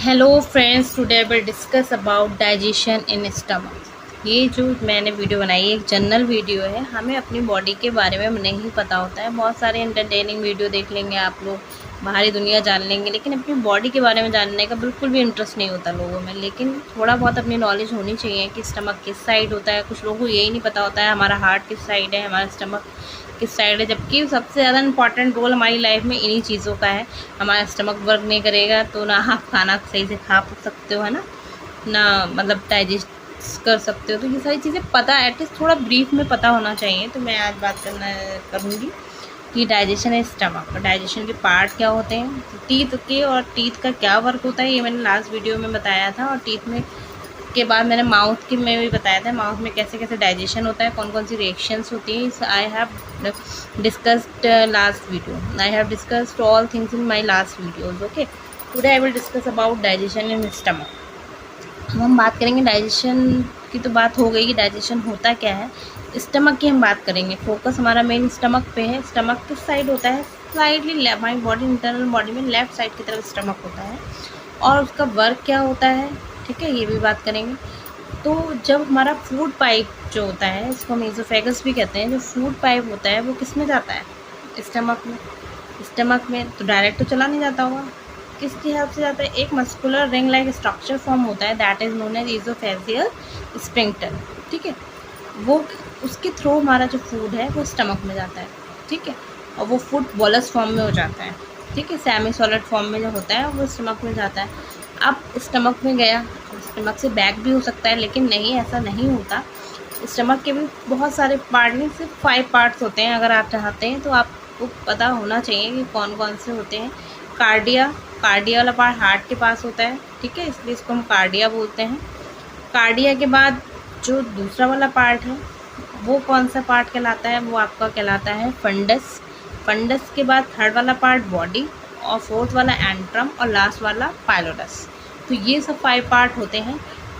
Hello friends, today I will discuss about digestion in stomach. ये जो मैंने video बनाई है एक जनरल वीडियो है। हमें अपनी बॉडी के बारे में नहीं पता होता है। बहुत सारे एंटरटेनिंग वीडियो देख लेंगे आप लोग, बाहरी दुनिया जान लेंगे, लेकिन अपनी बॉडी के बारे में जानने का बिल्कुल भी इंटरेस्ट नहीं होता लोगों में। लेकिन थोड़ा बहुत अपनी नॉलेज होनी चाहिए कि स्टमक किस साइड होता है। कुछ लोगों को यही नहीं पता होता है हमारा हार्ट किस साइड है, हमारा स्टमक किस साइड है, जबकि सबसे ज़्यादा इंपॉर्टेंट रोल हमारी लाइफ में इन्हीं चीज़ों का है। हमारा स्टमक वर्क नहीं करेगा तो ना आप खाना सही से खा सकते हो, है ना मतलब डाइजेस्ट कर सकते हो। तो ये सारी चीज़ें पता एटलीस्ट थोड़ा ब्रीफ में पता होना चाहिए। तो मैं आज बात करूँगी कि डाइजेशन है स्टमक। डाइजेशन के पार्ट क्या होते हैं, टीथ के और टीथ का क्या वर्क होता है, ये मैंने लास्ट वीडियो में बताया था। और टीथ में के बाद मैंने माउथ के में भी बताया था, माउथ में कैसे कैसे डाइजेशन होता है, कौन कौन सी रिएक्शंस होती हैं। I have discussed last video, I have discussed all things in my last videos. Okay, today I will discuss about digestion in stomach. हम बात करेंगे डाइजेशन की, तो बात हो गई कि डाइजेशन होता क्या है। स्टमक की हम बात करेंगे, फोकस हमारा मेन स्टमक पे है। स्टमक किस साइड होता है, स्लाइडली लेफ्ट, हमारी बॉडी इंटरनल बॉडी में लेफ्ट साइड की तरफ स्टमक होता है। और उसका वर्क क्या होता है, ठीक है, ये भी बात करेंगे। तो जब हमारा फूड पाइप जो होता है, इसको हम ईज़ोफेगस भी कहते हैं, जो फूड पाइप होता है वो किस में जाता है, स्टमक में। स्टमक में तो डायरेक्ट तो चला नहीं जाता होगा, किसकी हेल्प से जाता है, एक muscular ring like structure form होता है, that is known as oesophageal sphincter. ठीक है, वो उसके थ्रू हमारा जो फूड है वो स्टमक में जाता है। ठीक है, और वो फूड बोलस फॉर्म में हो जाता है। ठीक है, सेमी सॉलिड फॉर्म में जो होता है वो स्टमक में जाता है। अब स्टमक में गया, स्टमक से बैक भी हो सकता है, लेकिन नहीं, ऐसा नहीं होता। स्टमक के भी बहुत सारे पार्ट नहीं, सिर्फ 5 पार्ट्स होते हैं। अगर आप चाहते हैं तो आपको पता होना चाहिए कि कौन कौन से होते हैं। कार्डिया, कार्डिया वाला पार्ट हार्ट के पास होता है। ठीक है, इसलिए इसको हम कार्डिया बोलते हैं। कार्डिया के बाद जो दूसरा वाला पार्ट है वो कौन सा पार्ट कहलाता है, वो आपका कहलाता है फंडस। फंडस के बाद थर्ड वाला पार्ट बॉडी, और फोर्थ वाला एंट्रम, और लास्ट वाला पाइलोरस। तो ये सब 5 पार्ट होते हैं।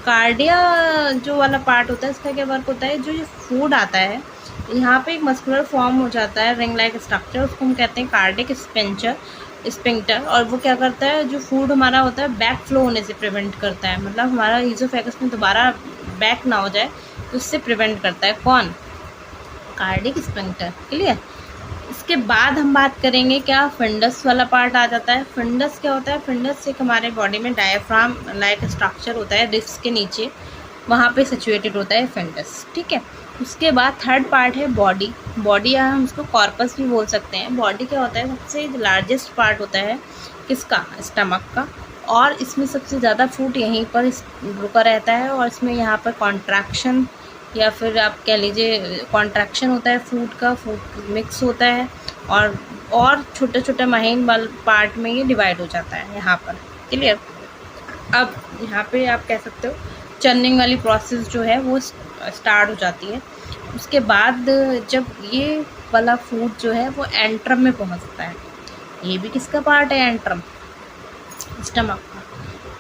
कार्डिया जो वाला पार्ट होता है, इसका क्या वर्क होता है, जो ये फूड आता है यहाँ पे एक मस्कुलर फॉर्म हो जाता है, रिंग लाइक स्ट्रक्चर, उसको हम कहते हैं कार्डिक स्पिंक्टर। और वो क्या करता है, जो फूड हमारा होता है बैक फ्लो होने से प्रिवेंट करता है, मतलब हमारा ईज़ोफेगस में दोबारा बैक ना हो जाए, तो उससे प्रिवेंट करता है। कौन, कार्डिक स्पिंक्टर। क्लियर। इसके बाद हम बात करेंगे क्या, फंडस वाला पार्ट आ जाता है। फंडस क्या होता है, फंडस एक हमारे बॉडी में डायफ्राम लाइक स्ट्रक्चर होता है, रिब्स के नीचे, वहाँ पे सिचुएटेड होता है फंडस। ठीक है, उसके बाद थर्ड पार्ट है बॉडी। बॉडी या हम उसको कॉर्पस भी बोल सकते हैं। बॉडी क्या होता है, सबसे लार्जेस्ट पार्ट होता है किसका, स्टमक का। और इसमें सबसे ज़्यादा फूड यहीं पर रुका रहता है, और इसमें यहाँ पर कॉन्ट्रैक्शन या फिर आप कह लीजिए कॉन्ट्रैक्शन होता है फूड का, फूड मिक्स होता है, और छोटे छोटे महीन वाले पार्ट में ये डिवाइड हो जाता है यहाँ पर। क्लियर। अब यहाँ पे आप कह सकते हो चर्निंग वाली प्रोसेस जो है वो स्टार्ट हो जाती है। उसके बाद जब ये वाला फूड जो है वो एंट्रम में पहुँचता है। ये भी किसका पार्ट है, एंट्रम, स्टमक का।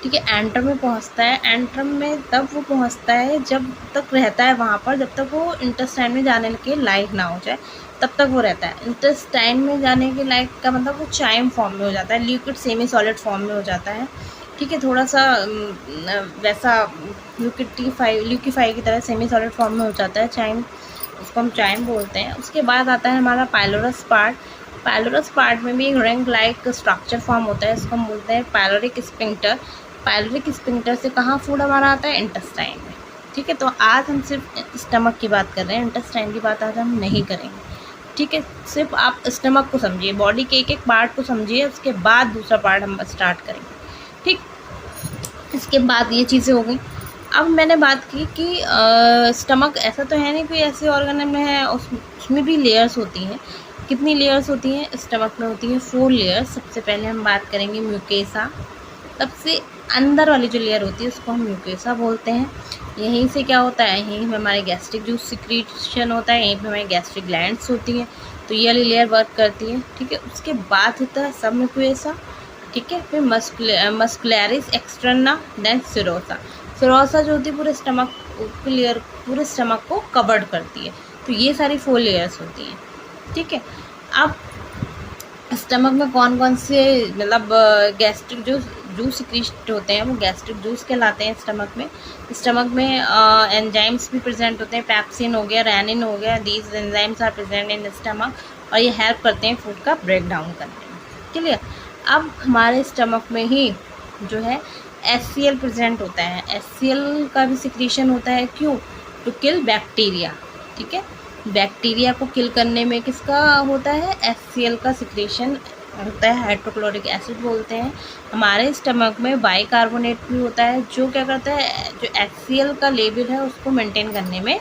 ठीक है, एंट्रम में पहुंचता है। एंट्रम में तब वो पहुंचता है जब तक रहता है वहाँ पर, जब तक वो इंटेस्टाइन में जाने के लायक ना हो जाए, तब तक वो रहता है। इंटेस्टाइन में जाने के लायक का मतलब वो चाइम फॉर्म में हो जाता है, लिक्विड सेमी सॉलिड फॉर्म में हो जाता है। ठीक है, थोड़ा सा वैसा ल्यूकिफाई की तरह सेमी सॉलिड फॉर्म में हो जाता है, चाइम, उसको हम चाइम बोलते हैं। उसके बाद आता है हमारा पाइलोरस पार्ट। पाइलोरस पार्ट में भी एक रिंग लाइक स्ट्रक्चर फॉर्म होता है, इसको हम बोलते हैं पाइलोरिक स्फिंक्टर। पाइलोरिक स्फिंक्टर से कहाँ फूड हमारा आता है, इंटेस्टाइन में। ठीक है, तो आज हम सिर्फ स्टमक की बात कर रहे हैं, इंटेस्टाइन की बात आज हम नहीं करेंगे। ठीक है, सिर्फ आप स्टमक को समझिए, बॉडी के एक एक पार्ट को समझिए, उसके बाद दूसरा पार्ट हम स्टार्ट करेंगे। ठीक, इसके बाद ये चीज़ें हो गई। अब मैंने बात की कि स्टमक ऐसा तो है नहीं कोई ऐसे ऑर्गन में है, उसमें भी लेयर्स होती हैं। कितनी लेयर्स होती हैं, स्टमक में होती हैं 4 लेयर्स। सबसे पहले हम बात करेंगे म्यूकेसा। सबसे अंदर वाली जो लेयर होती है उसको हम म्यूकेसा बोलते हैं। यहीं से क्या होता है, यहीं पे हमारे गैस्ट्रिक जूस सिक्रीशन होता है, यहीं पे हमारी गैस्ट्रिक ग्लैंड्स होती हैं, तो ये वाली लेयर वर्क करती है। ठीक है, उसके बाद होता है सब म्यूकेसा। ठीक है, फिर muscularis externa, then serosa. Serosa जो होती है पूरे स्टमक लेयर, पूरे स्टमक को कवर्ड करती है। तो ये सारी 4 लेयर्स होती हैं। ठीक है, अब स्टमक में कौन कौन से मतलब गैस्ट्रिक जो जूस सिक्रीट होते हैं वो गैस्ट्रिक जूस कहलाते हैं। स्टमक में एंजाइम्स भी प्रेजेंट होते हैं, पैप्सिन हो गया, रेनिन हो गया, these enzymes are present in stomach और ये हेल्प करते हैं फूड का ब्रेक डाउन करने में। क्लियर। अब हमारे स्टमक में ही जो है HCl प्रेजेंट होता है। HCl का भी सिक्रीशन होता है, क्यों? To kill bacteria. ठीक है, बैक्टीरिया को किल करने में किसका होता है? HCl का सिक्रीशन होता है, हाइड्रोक्लोरिक एसिड बोलते हैं। हमारे स्टमक में बाइकार्बोनेट भी होता है, जो क्या करता है, जो HCl का लेवल है उसको मेंटेन करने में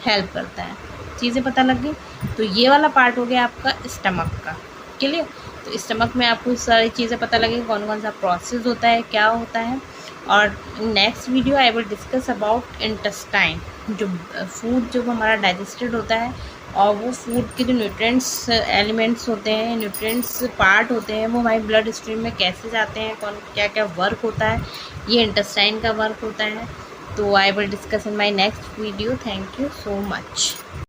हेल्प करता है। चीज़ें पता लग गई। तो ये वाला पार्ट हो गया आपका स्टमक का। क्लियर। तो स्टमक में आपको सारी चीज़ें पता लगे, कौन कौन सा प्रोसेस होता है, क्या होता है। और next video I will discuss about intestine, जो फूड जब हमारा डाइजेस्टेड होता है और वो फूड के जो न्यूट्रिएंट्स एलिमेंट्स होते हैं, न्यूट्रिएंट्स पार्ट होते हैं, वो हमारी ब्लड स्ट्रीम में कैसे जाते हैं, कौन क्या क्या वर्क होता है, ये इंटेस्टाइन का वर्क होता है। तो I will discuss in my next video. Thank you so much.